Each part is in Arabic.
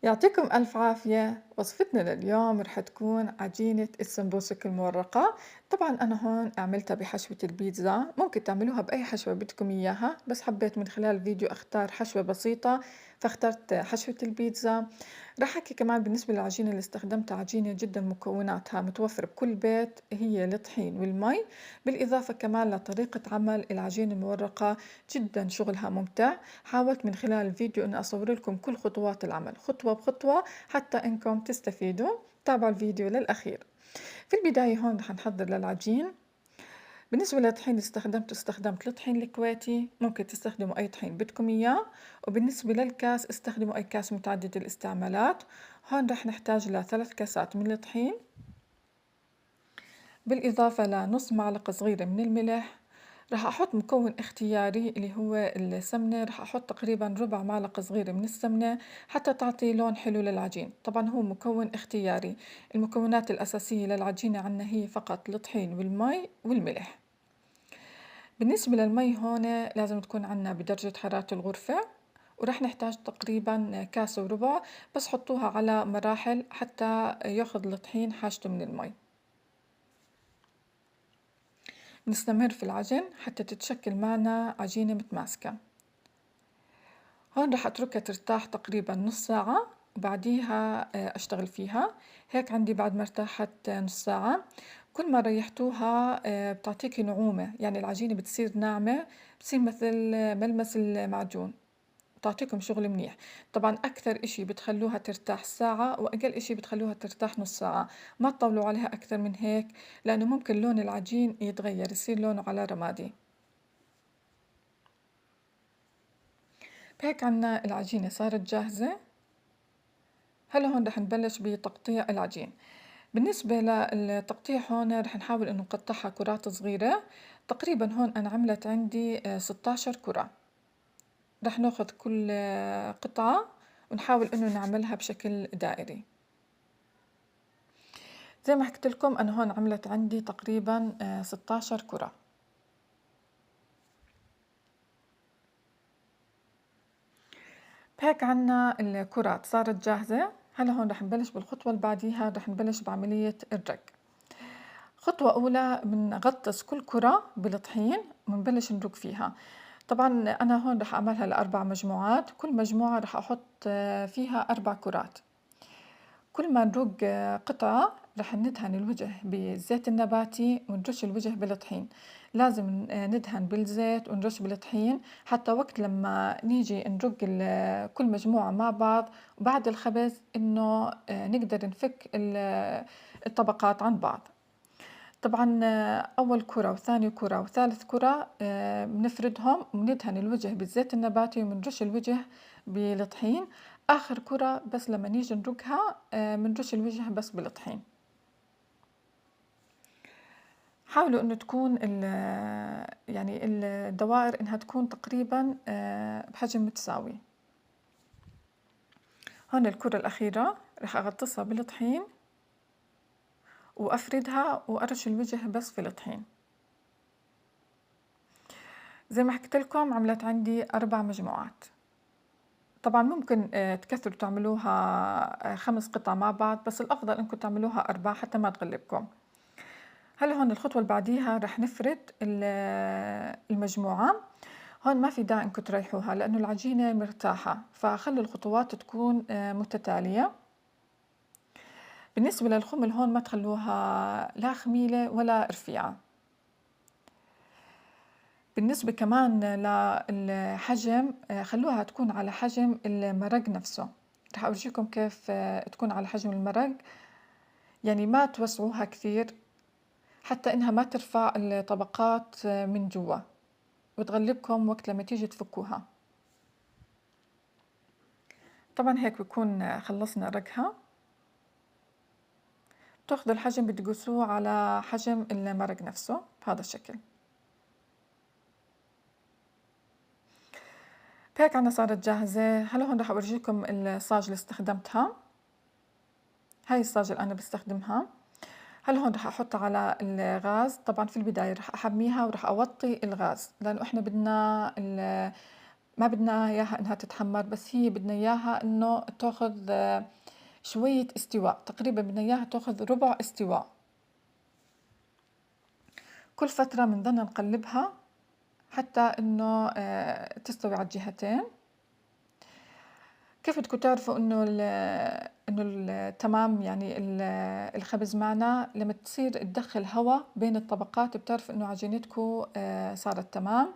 يعطيكم ألف عافية. وصفتنا لليوم رح تكون عجينة السمبوسك المورقة. طبعا أنا هون عملتها بحشوة البيتزا، ممكن تعملوها بأي حشوة بدكم إياها، بس حبيت من خلال الفيديو أختار حشوة بسيطة فاخترت حشوة البيتزا. رح أحكي كمان بالنسبة للعجينة اللي استخدمتها، عجينة جدا مكوناتها متوفرة بكل بيت، هي الطحين والمي، بالإضافة كمان لطريقة عمل العجينة المورقة، جدا شغلها ممتع. حاولت من خلال الفيديو أن أصور لكم كل خطوات العمل خطوة بخطوة حتى إنكم تستفيدوا. تابعوا الفيديو للأخير. في البداية هون رح نحضر للعجين. بالنسبة للطحين استخدمت الطحين الكويتي، ممكن تستخدموا أي طحين بدكم إياه. وبالنسبة للكاس استخدموا أي كاس متعدد الاستعمالات. هون رح نحتاج لثلاث كاسات من الطحين، بالإضافة لنص معلقة صغيرة من الملح. راح أحط مكون اختياري اللي هو السمنة، راح أحط تقريبا ربع معلقة صغيرة من السمنة حتى تعطي لون حلو للعجين. طبعا هو مكون اختياري، المكونات الأساسية للعجينة عنا هي فقط الطحين والمي والملح. بالنسبة للمي هون لازم تكون عنا بدرجة حرارة الغرفة، ورح نحتاج تقريبا كاسة وربع، بس حطوها على مراحل حتى ياخذ الطحين حاجته من المي. نستمر في العجن حتى تتشكل معنا عجينة متماسكة. هون رح أتركها ترتاح تقريبا نص ساعة، وبعديها أشتغل فيها. هيك عندي بعد ما ارتاحت نص ساعة، كل ما ريحتوها بتعطيكي نعومة، يعني العجينة بتصير ناعمة، بتصير مثل ملمس المعجون، بتعطيكم شغل منيح. طبعا أكثر إشي بتخلوها ترتاح ساعة، وأقل إشي بتخلوها ترتاح نص ساعة. ما تطولوا عليها أكثر من هيك، لأنه ممكن لون العجين يتغير، يصير لونه على رمادي. هيك عنا العجينة صارت جاهزة. هلا هون رح نبلش بتقطيع العجين. بالنسبة للتقطيع هون رح نحاول إنه نقطعها كرات صغيرة. تقريبا هون أنا عملت عندي 16 كرة. رح ناخذ كل قطعة ونحاول إنه نعملها بشكل دائري. زي ما حكيت لكم أنا هون عملت عندي تقريبا 16 كرة. هيك عنا الكرات صارت جاهزة. هلا هون رح نبلش بالخطوة اللي بعديها، رح نبلش بعملية الرق. خطوة أولى بنغطس كل كرة بالطحين ونبلش نرق فيها. طبعا أنا هون رح أعملها لأربع مجموعات، كل مجموعة رح أحط فيها أربع كرات. كل ما نرق قطعة رح ندهن الوجه بالزيت النباتي ونرش الوجه بالطحين. لازم ندهن بالزيت ونرش بالطحين حتى وقت لما نيجي نرق كل مجموعة مع بعض وبعد الخبز إنه نقدر نفك الطبقات عن بعض. طبعا أول كرة وثاني كرة وثالث كرة بنفردهم وندهن الوجه بالزيت النباتي وبنرش الوجه بالطحين. آخر كرة بس لما نيجي نرقها بنرش الوجه بس بالطحين. حاولوا إنه تكون يعني الدوائر إنها تكون تقريبا بحجم متساوي. هون الكرة الأخيرة رح أغطسها بالطحين وأفردها وأرش الوجه بس في الطحين. زي ما حكيت لكم عملت عندي أربع مجموعات. طبعا ممكن تكثروا تعملوها 5 قطع مع بعض، بس الأفضل إنكم تعملوها 4 حتى ما تغلبكم. هلا هون الخطوة اللي بعديها رح نفرد المجموعة. هون ما في داعي إنكم تريحوها لأنه العجينة مرتاحة، فخلوا الخطوات تكون متتالية. بالنسبة للخمل هون ما تخلوها لا خميلة ولا رفيعة. بالنسبة كمان للحجم خلوها تكون على حجم المرق نفسه. رح أورجيكم كيف تكون على حجم المرق، يعني ما توسعوها كثير حتى إنها ما ترفع الطبقات من جوا وتغلبكم وقت لما تيجي تفكوها. طبعا هيك بكون خلصنا رقها. بتاخذوا الحجم بتقيسوه على حجم المرق نفسه بهذا الشكل. هيك عنا صارت جاهزة. هلا هون رح أورجيكم الصاج اللي استخدمتها. هاي الصاج اللي أنا بستخدمها. هلا هون رح أحط على الغاز. طبعا في البداية رح أحميها ورح أوطي الغاز لأنه إحنا بدنا ما بدنا إياها إنها تتحمر، بس هي بدنا إياها إنه تاخذ شوية استواء، تقريبا بدنا إياها تاخذ ربع استواء. كل فترة بنضلنا نقلبها حتى إنه تستوي على الجهتين. كيف بدكم تعرفوا إنه تمام، يعني الخبز معنا لما تصير تدخل هوا بين الطبقات بتعرفوا إنه عجينتكم صارت تمام،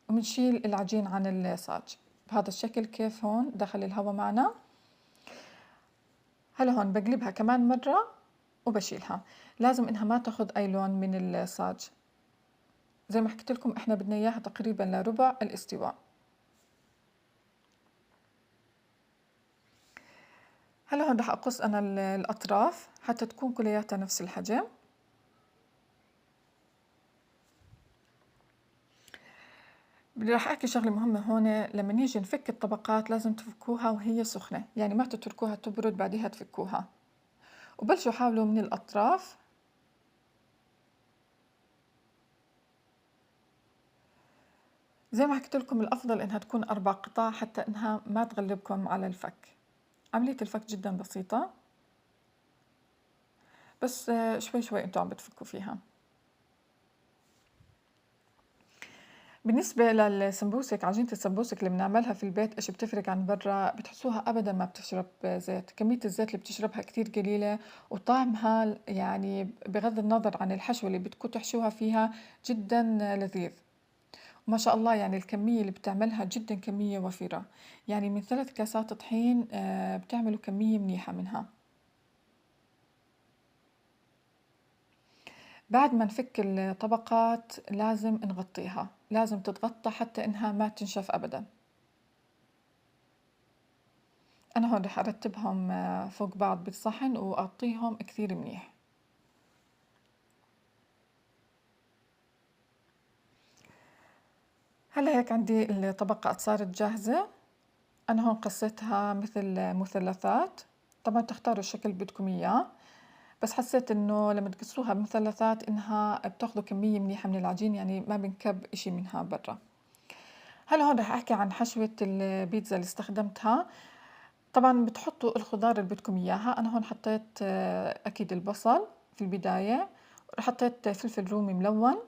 وبنشيل العجين عن الصاج بهذا الشكل. كيف هون دخل الهوا معنا. هلا هون بقلبها كمان مرة وبشيلها، لازم إنها ما تاخذ أي لون من الصاج. زي ما حكيت لكم إحنا بدنا إياها تقريبا لربع الاستواء. هلا هون رح أقص أنا الأطراف حتى تكون كلياتها نفس الحجم. بدي رح أحكي شغلة مهمة هون، لما نيجي نفك الطبقات لازم تفكوها وهي سخنة، يعني ما تتركوها تبرد بعدها تفكوها. وبلشوا حاولوا من الأطراف زي ما حكيت لكم، الأفضل إنها تكون 4 قطع حتى إنها ما تغلبكم على الفك. عملية الفك جدا بسيطة، بس شوي شوي أنتوا عم بتفكوا فيها. بالنسبة للسمبوسك، عجينة السمبوسك اللي بنعملها في البيت إيش بتفرق عن برا؟ بتحسوها أبدا ما بتشرب زيت، كمية الزيت اللي بتشربها كتير قليلة، وطعمها يعني بغض النظر عن الحشوة اللي بدكم تحشوها فيها جدا لذيذ. وما شاء الله يعني الكمية اللي بتعملها جدا كمية وفيرة، يعني من 3 كاسات طحين بتعملوا كمية منيحة منها. بعد ما نفك الطبقات لازم نغطيها، لازم تتغطى حتى إنها ما تنشف أبدا. أنا هون رح أرتبهم فوق بعض بالصحن وأغطيهم كثير منيح. هلا هيك عندي الطبقات صارت جاهزة. أنا هون قصيتها مثل مثلثات، طبعا تختاروا الشكل اللي بدكم إياه، بس حسيت إنه لما تقصوها بمثلثات إنها بتاخذوا كمية منيحة من العجين، يعني ما بنكب إشي منها برا. هلا هون رح أحكي عن حشوة البيتزا اللي استخدمتها. طبعا بتحطوا الخضار اللي بدكم إياها. أنا هون حطيت أكيد البصل في البداية، حطيت فلفل رومي ملون.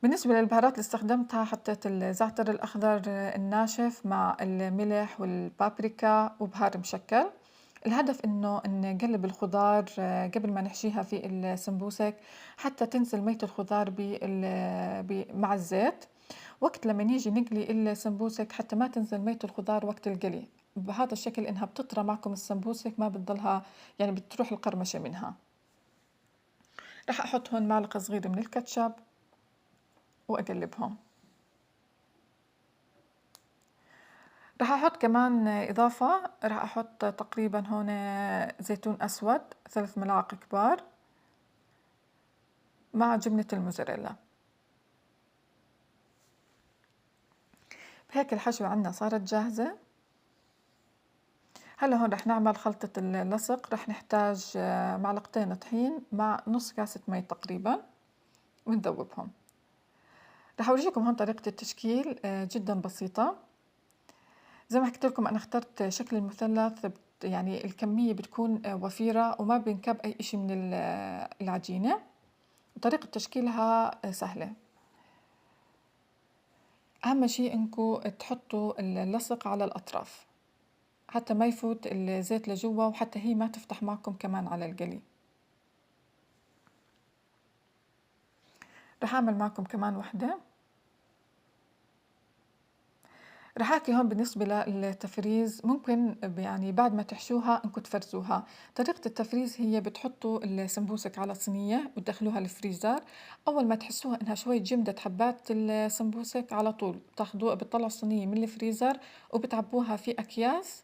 بالنسبة للبهارات اللي استخدمتها حطيت الزعتر الأخضر الناشف مع الملح والبابريكا وبهار مشكل. الهدف إنه نقلب الخضار قبل ما نحشيها في السمبوسك حتى تنزل مية الخضار مع الزيت. وقت لما نيجي نقلي السمبوسك حتى ما تنزل مية الخضار وقت القلي، بهذا الشكل إنها بتطرى معكم السمبوسك، ما بتضلها يعني بتروح القرمشة منها. رح أحط هون معلقة صغيرة من الكاتشب وأقلبهم. رح أحط كمان إضافة، رح أحط تقريبا هون زيتون أسود 3 ملاعق كبار مع جبنة الموزاريلا. بهيك الحشوة عنا صارت جاهزة. هلا هون رح نعمل خلطة اللصق. رح نحتاج معلقتين طحين مع نص كاسة مي تقريبا ونذوبهم. رح أورجيكم هون طريقة التشكيل جدا بسيطة. زي ما حكيت لكم أنا اخترت شكل المثلث، يعني الكمية بتكون وفيرة وما بنكب أي إشي من العجينة، وطريقة تشكيلها سهلة. أهم شيء إنكم تحطوا اللصق على الأطراف حتى ما يفوت الزيت لجوا، وحتى هي ما تفتح معكم كمان على القلي. رح أعمل معكم كمان وحدة. رح أحكي هون بالنسبة للتفريز، ممكن يعني بعد ما تحشوها إنكم تفرزوها. طريقة التفريز هي بتحطوا السمبوسك على صينية وتدخلوها الفريزر. أول ما تحسوها إنها شوي جمدت حبات السمبوسك على طول بتاخدوها بتطلعوا الصينية من الفريزر وبتعبوها في أكياس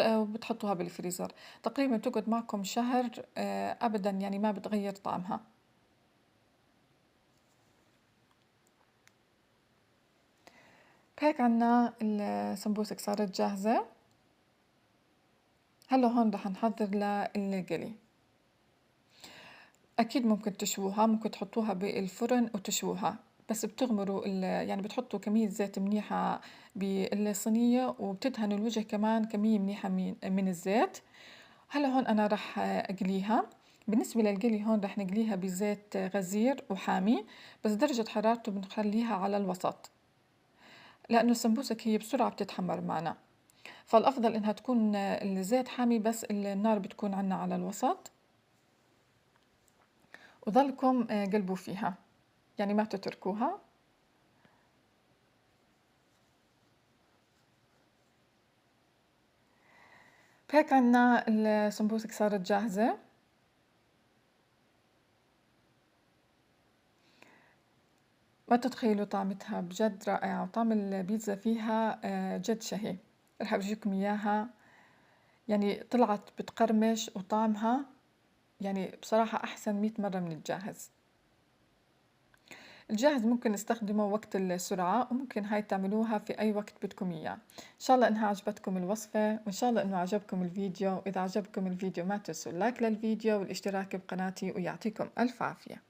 وبتحطوها بالفريزر. تقريبا تقعد معكم شهر أبدا، يعني ما بتغير طعمها. هيك عنا السمبوسك صارت جاهزة. هلا هون رح نحضر للقلي. أكيد ممكن تشووها، ممكن تحطوها بالفرن وتشووها، بس بتغمروا يعني بتحطوا كمية زيت منيحة بالصينية، وبتدهنوا الوجه كمان كمية منيحة من الزيت. هلا هون أنا رح أقليها. بالنسبة للقلي هون رح نقليها بزيت غزير وحامي، بس درجة حرارته بنخليها على الوسط، لأنه السمبوسك هي بسرعة بتتحمر معنا، فالأفضل إنها تكون الزيت حامي، بس النار بتكون عنا على الوسط. وظلكم قلبوا فيها، يعني ما تتركوها. هيك عنا السمبوسك صارت جاهزة. ما تتخيلوا طعمتها بجد رائعة، وطعم البيتزا فيها جد شهي. رح أورجيكم إياها، يعني طلعت بتقرمش، وطعمها يعني بصراحة أحسن 100 مرة من الجاهز. الجاهز ممكن نستخدمه وقت السرعة، وممكن هاي تعملوها في أي وقت بدكم إياه. إن شاء الله إنها عجبتكم الوصفة، وإن شاء الله إنه عجبكم الفيديو. وإذا عجبكم الفيديو ما تنسوا اللايك للفيديو والاشتراك بقناتي، ويعطيكم ألف عافية.